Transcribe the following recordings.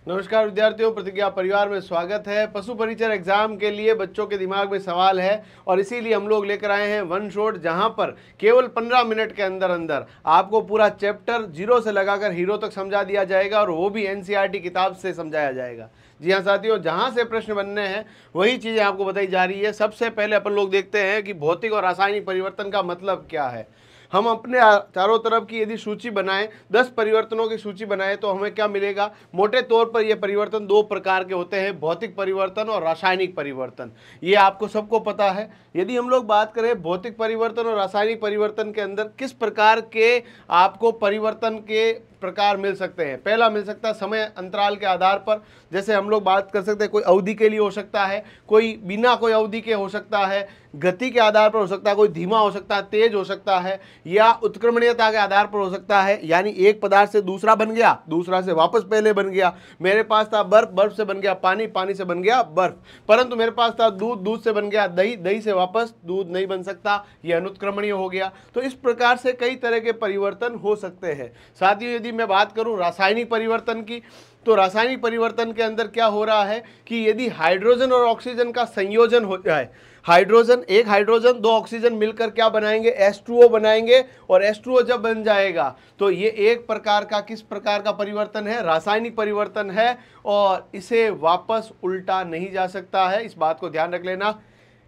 नमस्कार विद्यार्थियों, प्रतिज्ञा परिवार में स्वागत है। पशु परिचर एग्जाम के लिए बच्चों के दिमाग में सवाल है और इसीलिए हम लोग लेकर आए हैं वन शॉट, जहां पर केवल 15 मिनट के अंदर अंदर आपको पूरा चैप्टर जीरो से लगाकर हीरो तक समझा दिया जाएगा और वो भी एनसीईआरटी किताब से समझाया जाएगा। जी हाँ साथियों, जहां से प्रश्न बनने हैं वही चीज़ें आपको बताई जा रही है। सबसे पहले अपन लोग देखते हैं कि भौतिक और रासायनिक परिवर्तन का मतलब क्या है। हम अपने चारों तरफ की यदि सूची बनाएं, 10 परिवर्तनों की सूची बनाएं, तो हमें क्या मिलेगा। मोटे तौर पर ये परिवर्तन दो प्रकार के होते हैं, भौतिक परिवर्तन और रासायनिक परिवर्तन। ये आपको सबको पता है। यदि हम लोग बात करें भौतिक परिवर्तन और रासायनिक परिवर्तन के अंदर किस प्रकार के आपको परिवर्तन के प्रकार मिल सकते हैं। पहला मिल सकता है समय अंतराल के आधार पर, जैसे हम लोग बात कर सकते हैं कोई अवधि के लिए हो सकता है, कोई बिना कोई अवधि के हो सकता है, गति के आधार पर हो सकता है, कोई धीमा हो सकता है, तेज हो सकता है, या उत्क्रमणीयता के आधार पर हो सकता है। यानी एक पदार्थ से दूसरा बन गया, दूसरा से वापस पहले बन गया। मेरे पास था बर्फ, बर्फ से बन गया पानी, पानी से बन गया बर्फ। परंतु मेरे पास था दूध, दूध से बन गया दही, दही से वापस दूध नहीं बन सकता, यह अनुत्क्रमणीय हो गया। तो इस प्रकार से कई तरह के परिवर्तन हो सकते हैं। साथियों, यदि मैं बात करूं रासायनिक परिवर्तन की, तो रासायनिक परिवर्तन के अंदर क्या हो रहा है कि यदि हाइड्रोजन और ऑक्सीजन का संयोजन हो जाए, एक हाइड्रोजन दो ऑक्सीजन मिलकर क्या बनाएंगे, H2O बनाएंगे। और H2O जब बन जाएगा तो ये एक प्रकार का किस प्रकार का परिवर्तन है, रासायनिक परिवर्तन है, और इसे वापस उल्टा नहीं जा सकता है। इस बात को ध्यान रख लेना।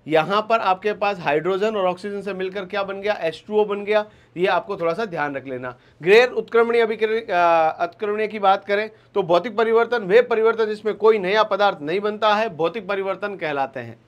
यहाँ पर आपके पास हाइड्रोजन और ऑक्सीजन से मिलकर क्या बन गया, H2O बन गया। ये आपको थोड़ा सा ध्यान रख लेना। गैर उत्क्रमणीय उत्क्रमणीय की बात करें तो भौतिक परिवर्तन वे परिवर्तन जिसमें कोई नया पदार्थ नहीं बनता है, भौतिक परिवर्तन कहलाते हैं।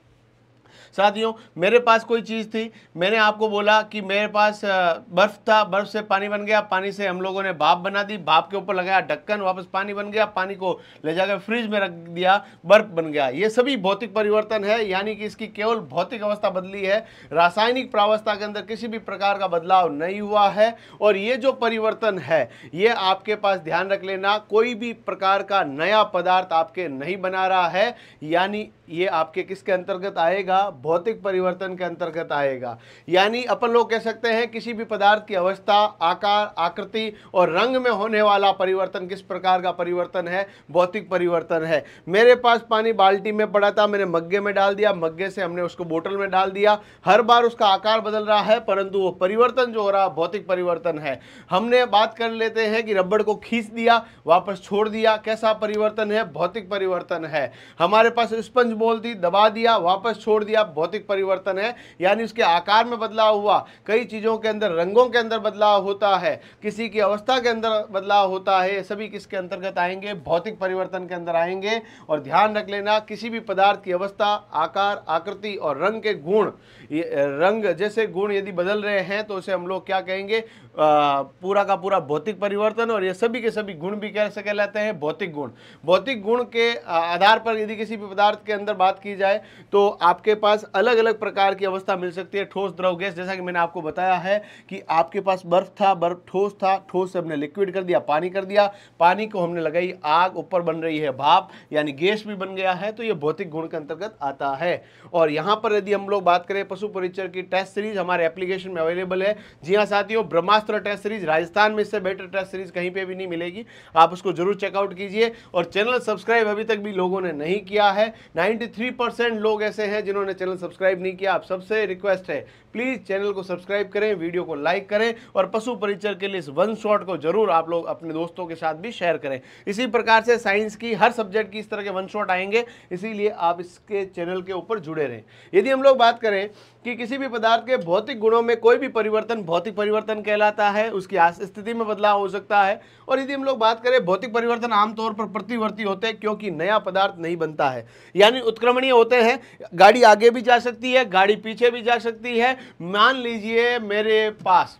साथियों, मेरे पास कोई चीज़ थी, मैंने आपको बोला कि मेरे पास बर्फ़ था, बर्फ़ से पानी बन गया, पानी से हम लोगों ने भाप बना दी, भाप के ऊपर लगाया ढक्कन, वापस पानी बन गया, पानी को ले जाकर फ्रिज में रख दिया, बर्फ़ बन गया। ये सभी भौतिक परिवर्तन है, यानी कि इसकी केवल भौतिक अवस्था बदली है, रासायनिक प्रावस्था के अंदर किसी भी प्रकार का बदलाव नहीं हुआ है। और ये जो परिवर्तन है, ये आपके पास ध्यान रख लेना, कोई भी प्रकार का नया पदार्थ आपके नहीं बना रहा है, यानी ये आपके किसके अंतर्गत आएगा, भौतिक परिवर्तन के अंतर्गत आएगा। यानी अपन लोग कह सकते हैं किसी भी पदार्थ की अवस्था, आकार, आकृति और रंग में होने वाला परिवर्तन किस प्रकार का परिवर्तन है, भौतिक परिवर्तन है। मेरे पास पानी बाल्टी में पड़ा था, मैंने मग्गे में डाल दिया, मग्गे से हमने उसको बोतल में डाल दिया। हर बार उसका आकार बदल रहा है, परंतु वो परिवर्तन जो हो रहा है भौतिक परिवर्तन है। हमने बात कर लेते हैं कि रबड़ को खींच दिया, वापस छोड़ दिया, कैसा परिवर्तन है, भौतिक परिवर्तन है। हमारे पास स्पंज बॉल थी, दबा दिया, वापस छोड़ दिया, भौतिक परिवर्तन है। यानी उसके आकार में बदलाव हुआ, कई चीजों के अंदर, रंगों के अंदर बदलाव होता है, किसी की अवस्था के अंदर बदलाव होता है, ये सभी किसके अंतर्गत आएंगे, भौतिक परिवर्तन के अंदर आएंगे। और ध्यान रख लेना, किसी भी पदार्थ की अवस्था, आकार, आकृति और रंग के गुण, रंग जैसे गुण यदि बदल रहे हैं तो उसे हम लोग क्या कहेंगे, पूरा का पूरा भौतिक परिवर्तन। और ये सभी के सभी गुण भी कैसे कहलाते हैं, भौतिक गुण। भौतिक गुण के आधार पर यदि किसी भी पदार्थ के अंदर बात की जाए तो आपके पास अलग अलग प्रकार की अवस्था मिल सकती है, ठोस, द्रव, गैस। जैसा कि मैंने आपको बताया है कि आपके पास बर्फ था, बर्फ ठोस था, ठोस से हमने लिक्विड कर दिया, पानी कर दिया, पानी को हमने लगाई आग, ऊपर बन रही है भाप, यानी गैस भी बन गया है। तो ये भौतिक गुण के अंतर्गत आता है। और यहाँ पर यदि हम लोग बात करें पशु परिचर की टेस्ट सीरीज हमारे एप्लीकेशन में अवेलेबल है। जी हाँ साथियों, ब्रह्मास्त्र टेस्ट सीरीज, राजस्थान में इससे बेटर टेस्ट सीरीज कहीं पे भी नहीं मिलेगी, आप उसको जरूर चेकआउट कीजिए। और चैनल सब्सक्राइब अभी तक भी लोगों ने नहीं किया है, 93% लोग ऐसे हैं जिन्होंने चैनल सब्सक्राइब नहीं किया। आप सबसे रिक्वेस्ट है, प्लीज चैनल को सब्सक्राइब करें, वीडियो को लाइक करें और पशु परिचर के लिए इस वन शॉट को जरूर आप लोग अपने दोस्तों के साथ भी शेयर करें। इसी प्रकार से साइंस की हर सब्जेक्ट की इस तरह के वन शॉट आएंगे, इसीलिए आप इसके चैनल के ऊपर जुड़े रहें। यदि हम लोग बात करें कि किसी भी पदार्थ के भौतिक गुणों में कोई भी परिवर्तन भौतिक परिवर्तन कहलाता है, उसकी स्थिति में बदलाव हो सकता है। और यदि हम लोग बात करें, भौतिक परिवर्तन आमतौर पर प्रतिवर्ती होते हैं, क्योंकि नया पदार्थ नहीं बनता है, यानी उत्क्रमणीय होते हैं। गाड़ी आगे भी जा सकती है, गाड़ी पीछे भी जा सकती है। मान लीजिए मेरे पास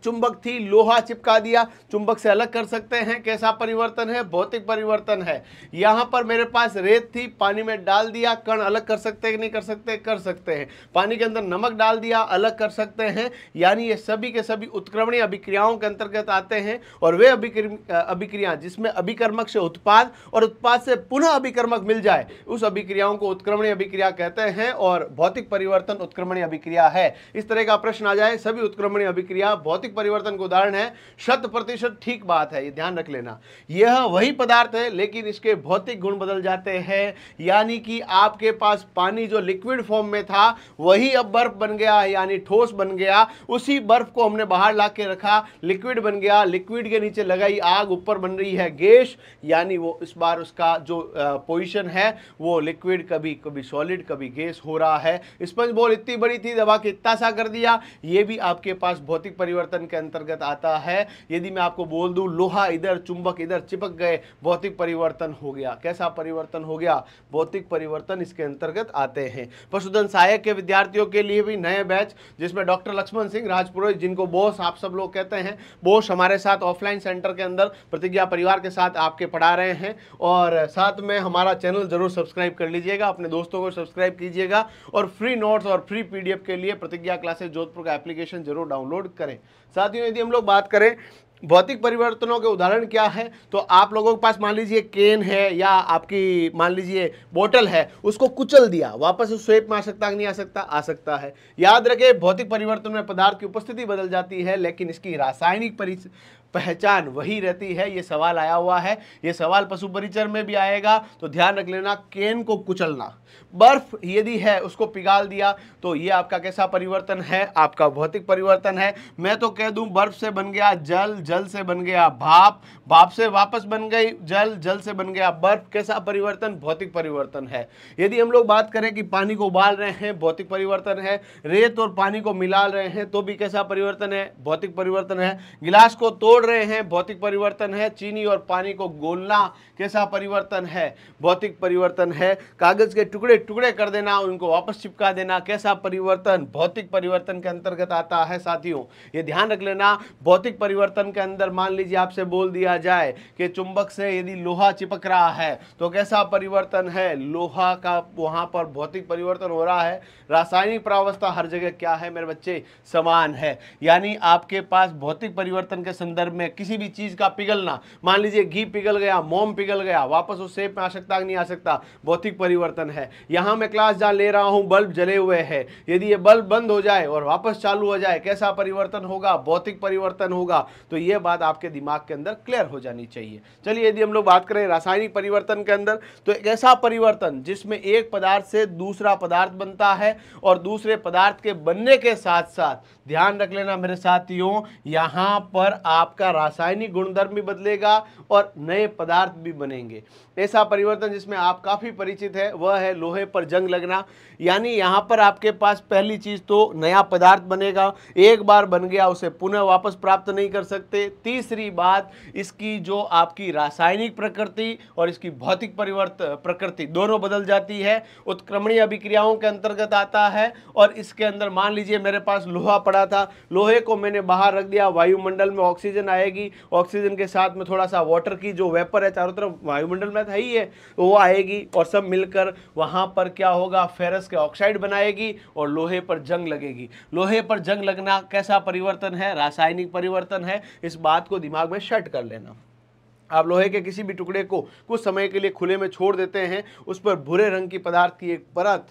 चुंबक थी, लोहा चिपका दिया, चुंबक से अलग कर सकते हैं, कैसा परिवर्तन है, भौतिक परिवर्तन है। यहां पर मेरे पास रेत थी, पानी में डाल दिया, कण अलग कर सकते हैं कि नहीं कर सकते, कर सकते हैं। पानी के अंदर नमक डाल दिया, अलग कर सकते हैं। यानी ये सभी के सभी उत्क्रमणीय अभिक्रियाओं के अंतर्गत आते हैं। और वे अभिक्रिया जिसमें अभिकर्मक से उत्पाद और उत्पाद से पुनः अभिकर्मक मिल जाए, उस अभिक्रियाओं को उत्क्रमणीय अभिक्रिया कहते हैं। और भौतिक परिवर्तन उत्क्रमणीय अभिक्रिया है। इस तरह का प्रश्न आ जाए, सभी उत्क्रमणीय अभिक्रिया भौतिक भौतिक परिवर्तन का उदाहरण है। 100% ठीक बात है, ये ध्यान रख लेना। यह वही पदार्थ है लेकिन इसके भौतिक गुण बदल जाते हैं, यानी कि आपके पास पानी जो लिक्विड फॉर्म में था वही अब बर्फ बन गया, यानी ठोस बन गया। उसी बर्फ को हमने बाहर ला के रखा, लिक्विड बन गया, लिक्विड के नीचे लगाई आग, ऊपर बन रही है गैस, यानी वो इस बार उसका जो पोजीशन है वो लिक्विड, कभी कभी सॉलिड कभी गैस हो रहा है। स्पंज बॉल इतनी बड़ी थी, दबा के इतना सा कर दिया, ये भी आपके पास भौतिक परिवर्तन के अंतर्गत आता है। यदि मैं आपको बोल दूं लोहा इधर, चुंबक इधर चिपक गए, भौतिक परिवर्तन हो गया। कैसा परिवर्तन हो गया? भौतिक परिवर्तन इसके अंतर्गत आते हैं। पशुधन सहायक के विद्यार्थियों के लिए भी नए बैच, जिसमें डॉक्टर लक्ष्मण सिंह राजपुरोहित, जिनको बॉस आप सब लोग कहते हैं, बॉस हमारे साथ ऑफलाइन सेंटर के अंदर प्रतिज्ञा परिवार के साथ आपके पढ़ा रहे हैं। और साथ में हमारा चैनल जरूर सब्सक्राइब कर लीजिएगा, अपने दोस्तों को सब्सक्राइब कीजिएगा और फ्री नोट्स और फ्री पीडीएफ के लिए प्रतिज्ञा क्लासेस जोधपुर का एप्लीकेशन जरूर डाउनलोड करें। साथियों, यदि हम लोग बात करें भौतिक परिवर्तनों के उदाहरण क्या है, तो आप लोगों के पास मान लीजिए केन है या आपकी मान लीजिए बोतल है, उसको कुचल दिया, वापस उस शेप में आ सकता है नहीं आ सकता? आ सकता है। याद रखें, भौतिक परिवर्तन में पदार्थ की उपस्थिति बदल जाती है लेकिन इसकी रासायनिक पहचान वही रहती है। ये सवाल आया हुआ है, ये सवाल पशु परिचर में भी आएगा, तो ध्यान रख लेना। केन को कुचलना, बर्फ यदि है उसको पिघाल दिया, तो ये आपका कैसा परिवर्तन है? आपका भौतिक परिवर्तन है। मैं तो कह दूं बर्फ से बन गया जल, जल से बन गया भाप, भाप से वापस बन गई जल, जल से बन गया बर्फ। कैसा परिवर्तन? भौतिक परिवर्तन है। यदि हम लोग बात करें कि पानी को उबाल रहे हैं, भौतिक परिवर्तन है। रेत और पानी को मिला रहे हैं, तो भी कैसा परिवर्तन है? भौतिक परिवर्तन है। गिलास को तोड़ रहे हैं, भौतिक परिवर्तन है। चीनी और पानी को घोलना, कैसा परिवर्तन है? भौतिक परिवर्तन है। कागज के टुकड़े टुकड़े कर देना, उनको वापस चिपका देना, कैसा परिवर्तन? भौतिक परिवर्तन के अंतर्गत आता है। साथियों, ये ध्यान रख लेना, भौतिक परिवर्तन के अंदर मान लीजिए आपसे बोल दिया जाए कि चुंबक से यदि लोहा चिपक रहा है तो कैसा परिवर्तन है? लोहा का वहां पर भौतिक परिवर्तन हो रहा है। रासायनिक प्रावस्था हर जगह क्या है मेरे बच्चे? समान है। यानी आपके पास भौतिक परिवर्तन के संदर्भ में किसी भी चीज का पिघलना, मान लीजिए घी पिघल गया, मोम पिघल गया, वापस उस शेप में आ सकता नहीं आ सकता? भौतिक परिवर्तन है। यहां मैं क्लास जहां ले रहा हूं, बल्ब जले हुए हैं, यदि ये बल्ब बंद हो जाए और वापस चालू हो जाए, कैसा परिवर्तन होगा? भौतिक परिवर्तन होगा। तो ये बात आपके दिमाग के अंदर क्लियर हो जानी चाहिए। चलिए, यदि हम लोग बात करें रासायनिक परिवर्तन के अंदर, तो एक ऐसा परिवर्तन जिसमें एक पदार्थ से दूसरा पदार्थ बनता है और दूसरे पदार्थ के बनने के साथ साथ, ध्यान रख लेना मेरे साथियों, यहां पर आपका रासायनिक गुणधर्म भी बदलेगा और नए पदार्थ भी बनेंगे। ऐसा परिवर्तन जिसमें आप काफी परिचित है वह है लोहे पर जंग लगना। यानी यहां पर आपके पास पहली चीज तो नया पदार्थ बनेगा, एक बार बन गया उसे पुनः वापस प्राप्त नहीं कर सकते। तीसरी बात, इसकी जो आपकी रासायनिक प्रकृति और इसकी भौतिक प्रकृति दोनों बदल जाती है। उत्क्रमणीय अभिक्रियाओं के अंतर्गत आता है। और इसके अंदर मान लीजिए मेरे पास लोहा पड़ा था, लोहे को मैंने बाहर रख दिया, वायुमंडल में ऑक्सीजन आएगी, ऑक्सीजन के साथ में थोड़ा सा वाटर की जो वेपर है चारों तरफ वायुमंडल में ही है, तो वो आएगी और सब मिलकर वहां पर क्या होगा? फेरस के ऑक्साइड बनाएगी और लोहे पर जंग लगेगी। लोहे पर जंग लगना कैसा परिवर्तन है? रासायनिक परिवर्तन है। इस बात को दिमाग में सेट कर लेना। आप लोहे के किसी भी टुकड़े को कुछ समय के लिए खुले में छोड़ देते हैं, उस पर भूरे रंग की पदार्थ की एक परत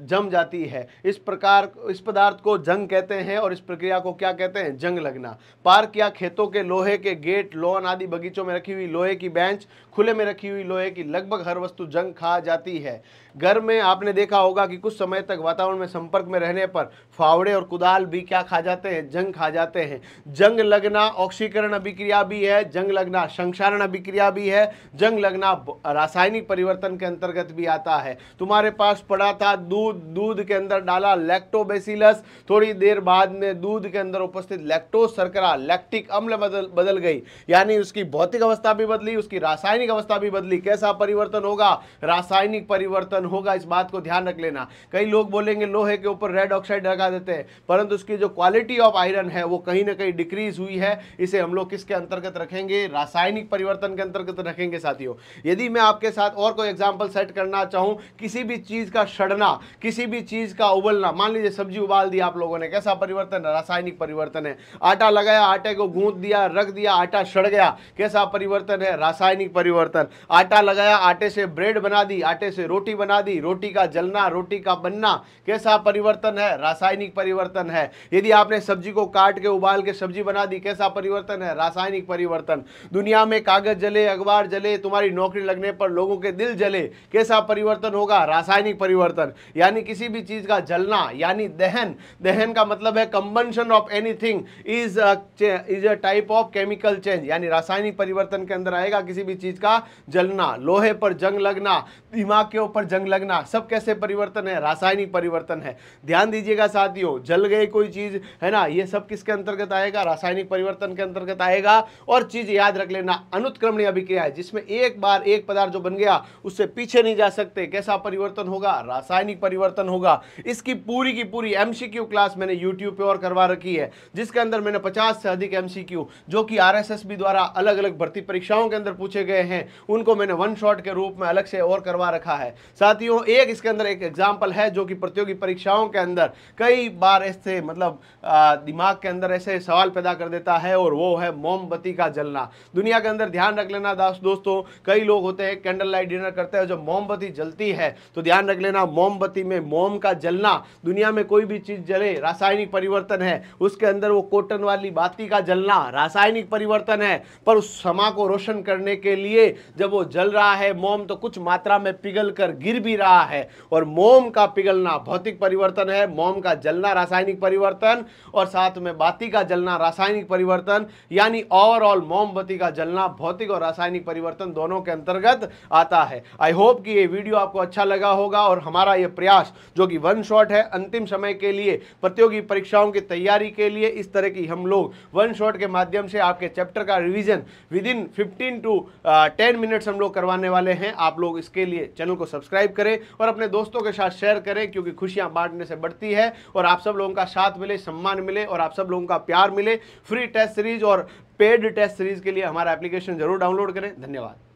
जम जाती है। इस प्रकार इस पदार्थ को जंग कहते हैं और इस प्रक्रिया को क्या कहते हैं? जंग लगना। पार्क या खेतों के लोहे के गेट, लॉन आदि बगीचों में रखी हुई लोहे की बेंच, खुले में रखी हुई लोहे की लगभग हर वस्तु जंग खा जाती है। घर में आपने देखा होगा कि कुछ समय तक वातावरण में संपर्क में रहने पर फावड़े और कुदाल भी क्या खा जाते हैं? जंग खा जाते हैं। जंग लगना ऑक्सीकरण अभिक्रिया भी है, जंग लगना संक्षारण अभिक्रिया भी है, जंग लगना रासायनिक परिवर्तन के अंतर्गत भी आता है। तुम्हारे पास पड़ा था दूध, दूध के अंदर डाला लैक्टोबैसिलस, थोड़ी देर बाद में दूध के अंदर उपस्थित लैक्टोज शर्करा लैक्टिक अम्ल बदल गई, यानी उसकी भौतिक अवस्था भी बदली, उसकी रासायनिक अवस्था भी बदली। कैसा परिवर्तन होगा? रासायनिक परिवर्तन होगा। इस बात को ध्यान रख लेना। कई लोग बोलेंगे लोहे के ऊपर रेड ऑक्साइड लगा देते हैं, परंतु उसकी जो क्वालिटी ऑफ आयरन है वो कहीं ना कहीं डिक्रीज हुई है। इसे हम लोग किसके अंतर्गत रखेंगे? रासायनिक परिवर्तन के अंतर्गत रखेंगे। साथियों, यदि मैं आपके साथ और कोई एग्जांपल सेट करना चाहूं, किसी भी चीज का सड़ना, उबलना, किसी भी चीज का उबलना, मान लीजिए सब्जी उबाल दी आप लोगों ने, कैसा परिवर्तन है? रासायनिक परिवर्तन है। आटा लगाया, आटे को गूंथ दिया, रख दिया, आटा सड़ गया, कैसा परिवर्तन है? रासायनिक परिवर्तन। आटा लगाया, आटे से ब्रेड बना दी, आटे से रोटी बना दी, रोटी का जलना, रोटी का बनना, कैसा परिवर्तन है? रासायनिक परिवर्तन है। यदि आपने सब्जी को काट के उबाल के सब्जी बना दी, कैसा परिवर्तन है? रासायनिक परिवर्तन। दुनिया में कागज जले, अखबार जले, तुम्हारी नौकरी लगने पर लोगों के दिल जले, कैसा परिवर्तन होगा? रासायनिक परिवर्तन। यानी किसी भी चीज का जलना, यानी दहन। दहन का मतलब है combustion of anything is a type of chemical change, यानी रासायनिक परिवर्तन के अंदर आएगा किसी भी चीज का जलना। लोहे पर जंग लगना, दिमाग के ऊपर जंग लगना, सब कैसे परिवर्तन है? रासायनिक परिवर्तन है। ध्यान दीजिएगा साथियों, जल गई कोई चीज है ना, ये सब किसके अंतर्गत आएगा? रासायनिक परिवर्तन के अंतर्गत आएगा। और चीज याद रख लेना, अनुत्क्रमणीय अभिक्रिया है, जिसमें एक बार एक पदार्थ जो बन गया उससे पीछे नहीं जा सकते, कैसा परिवर्तन होगा? रासायनिक परिवर्तन होगा। इसकी पूरी की पूरी एमसीक्यू क्लास मैंने यूट्यूब पे और करवा रखी है, जिसके अंदर मैंने 50 से अधिक एमसीक्यू जो कि आरएसएसबी द्वारा अलग अलग भर्ती परीक्षाओं के अंदर पूछे गए हैं, उनको मैंने वन शॉट के रूप में अलग से और करवा रखा है। साथियों, एक इसके अंदर एक एग्जाम्पल है जो कि प्रतियोगी परीक्षाओं के अंदर कई बार ऐसे मतलब दिमाग के अंदर ऐसे सवाल पैदा कर देता है, और वो है मोमबत्ती का जलना। दुनिया के अंदर ध्यान रख लेना दोस्तों, कई लोग होते हैं कैंडल लाइट डिनर करते हैं, जब मोमबत्ती जलती है तो ध्यान रख लेना, मोमबत्ती में मोम का जलना। दुनिया में कोई भी चीज जले, रासायनिक परिवर्तन है। उसके अंदर वो कॉटन वाली बाती का जलना, रासायनिक परिवर्तन है। पर उस समा को रोशन करने के लिए जब वो जल रहा है मोम, तो कुछ मात्रा में पिघल कर गिर भी रहा है, और मोम का पिघलना भौतिक परिवर्तन है, मोम का जलना रासायनिक परिवर्तन, और साथ में बाती का जलना रासायनिक परिवर्तन। यानी ओवरऑल मोमबत्ती का जलना भौतिक और रासायनिक परिवर्तन दोनों के अंतर्गत आता है। आई होप कि ये वीडियो आपको अच्छा लगा होगा, और हमारा ये प्रयास जो कि वन शॉट है, अंतिम समय के लिए प्रतियोगी परीक्षाओं की तैयारी के लिए इस तरह की हम लोग वन शॉट के माध्यम से आपके चैप्टर का revision with in 15 to 10 minutes हम लोग करवाने वाले हैं। आप लोग इसके लिए चैनल को सब्सक्राइब करें और अपने दोस्तों के साथ शेयर करें, क्योंकि खुशियां बांटने से बढ़ती है, और आप सब लोगों का साथ मिले, सम्मान मिले, और आप सब लोगों का प्यार मिले। फ्री टेस्ट सीरीज और पेड टेस्ट सीरीज के लिए हमारा एप्लीकेशन जरूर डाउनलोड करें। धन्यवाद।